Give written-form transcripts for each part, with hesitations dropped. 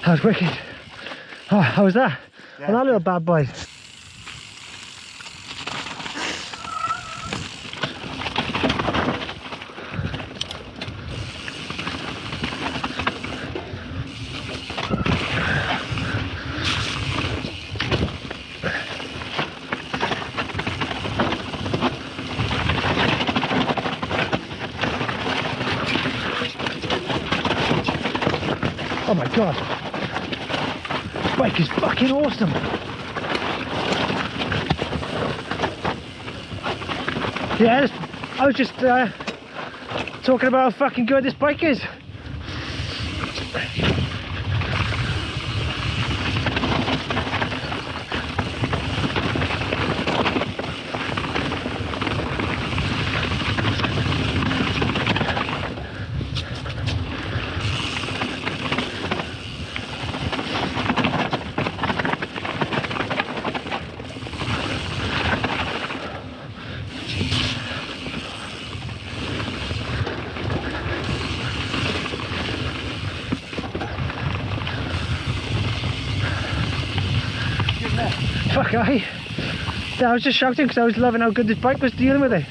That was wicked. Oh, how was that? Yeah. Well, that little bad boy. Oh my god. This bike is fucking awesome. Yeah, I was just talking about how fucking good this bike is. Fuck, I was just shouting because I was loving how good this bike was dealing with it.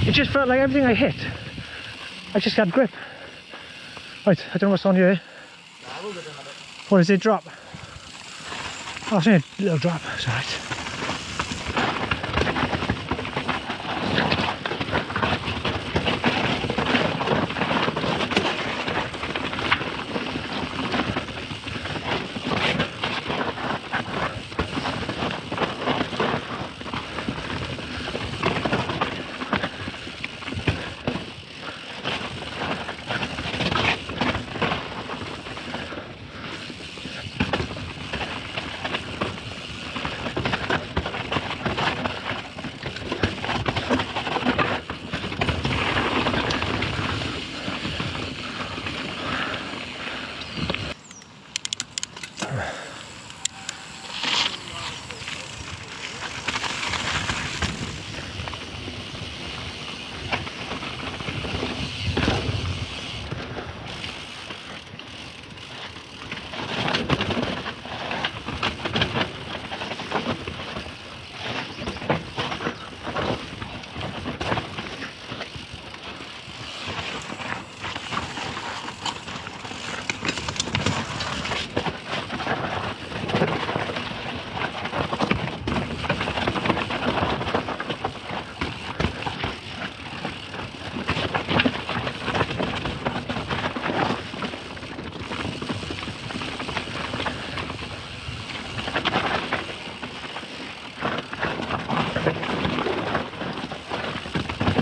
It just felt like everything I hit, I just had grip. Right, I don't know what's on here. What is it, drop? Oh, it's only a little drop, it's alright.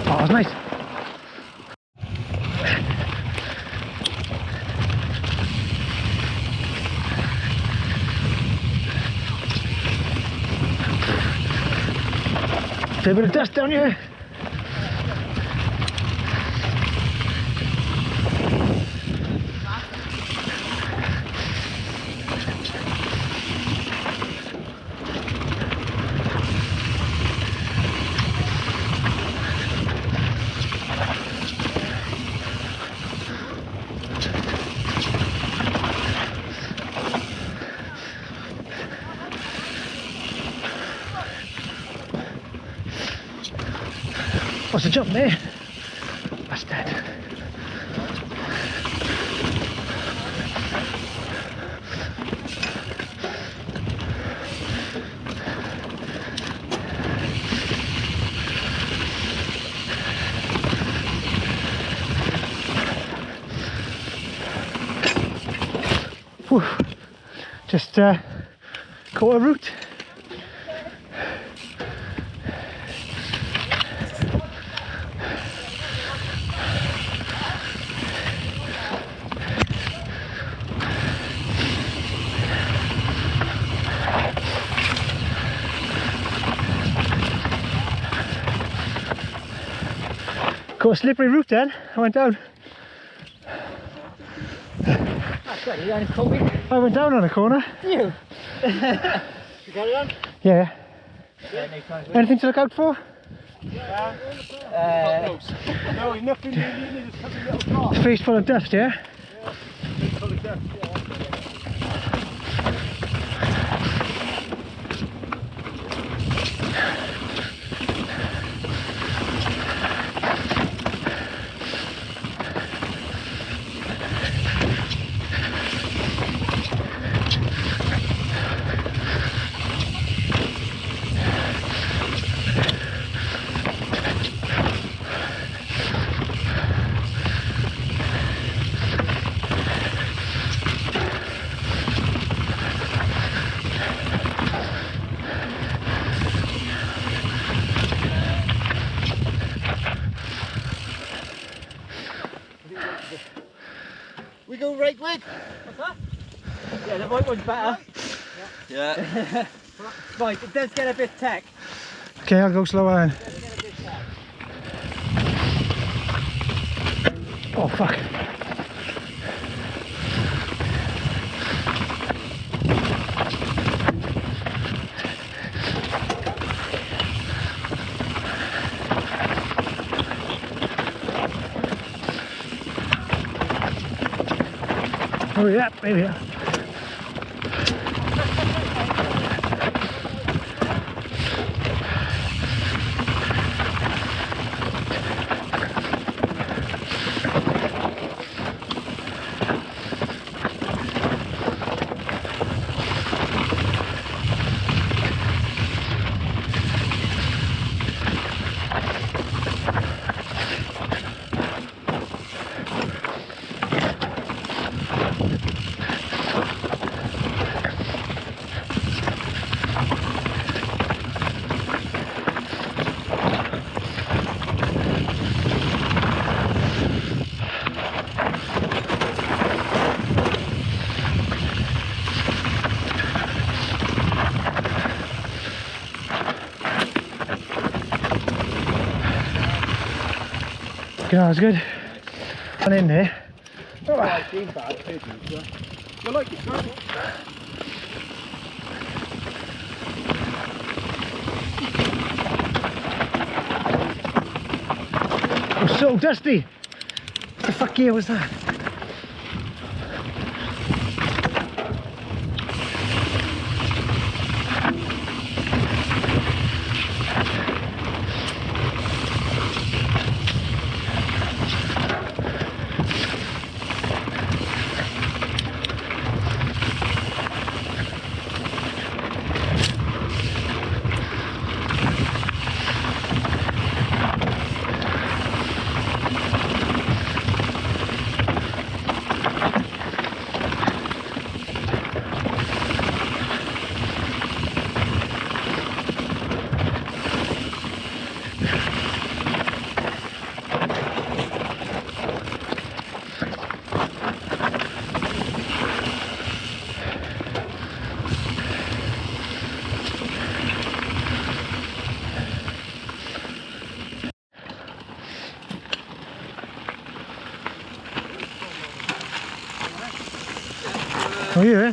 Oh, that was nice. Fair bit of dust down here. What's the jump there? Bastard. Whew. Just caught a root. Got a slippery root then, I went down. That's good, you only caught me. I went down on a corner. You? You carry on? Yeah. Yeah, no times. Anything to look out for? No, nothing. You need just a little drop. Face full of dust, yeah? Full of dust. We go right way. What's that? Yeah, the white one's better. Yeah. Right, it does get a bit tech. Okay, I'll go slower then. Oh fuck. Hurry up, maybe. Okay, that was good. One in there. You like it, sir? Oh, so dusty. What the fuck gear was that? Oh yeah.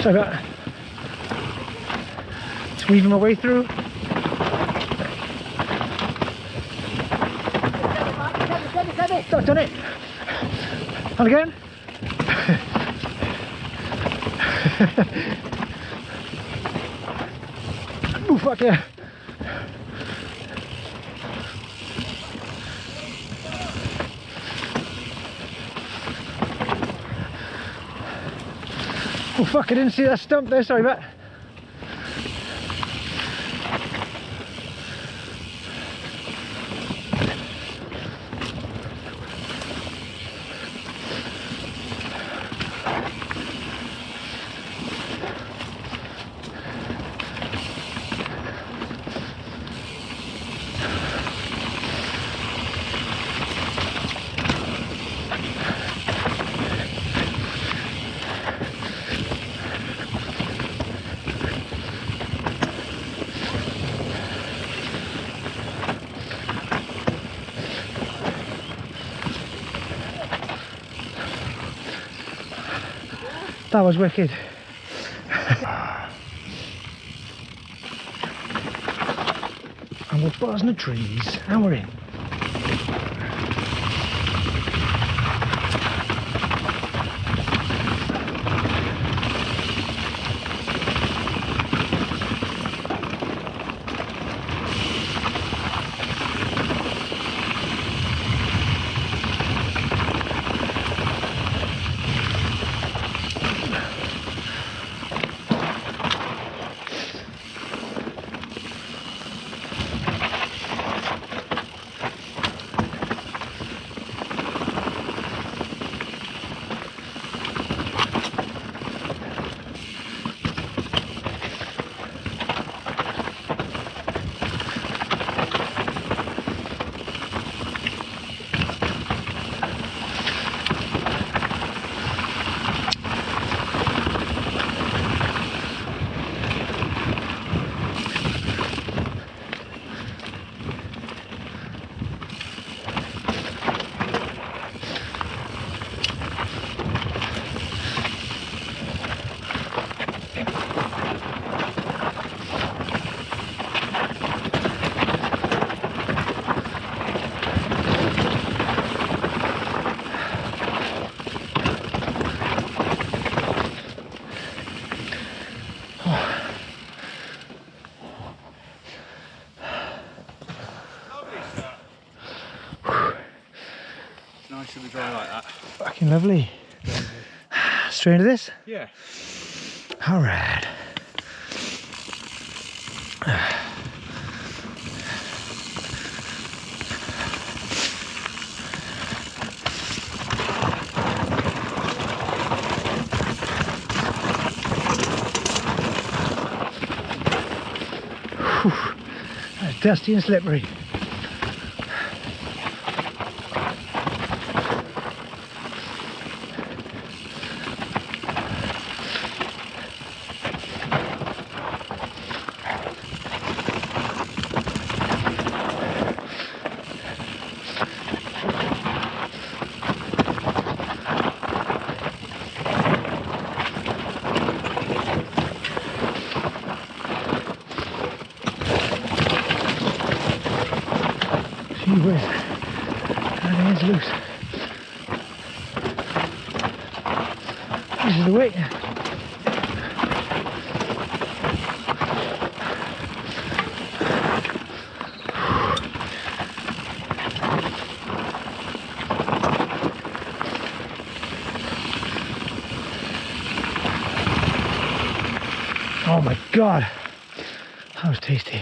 So I got just weaving my way through. Oh, done it. And again. Oh fuck yeah. Oh fuck, I didn't see that stump there, sorry about that. That was wicked. And we're buzzing the trees and we're in. Nice to be dry like that. Fucking lovely. Straight into this? Yeah. Alright. That's dusty and slippery. Gee whiz, that is loose. This is the way. Oh my god, that was tasty.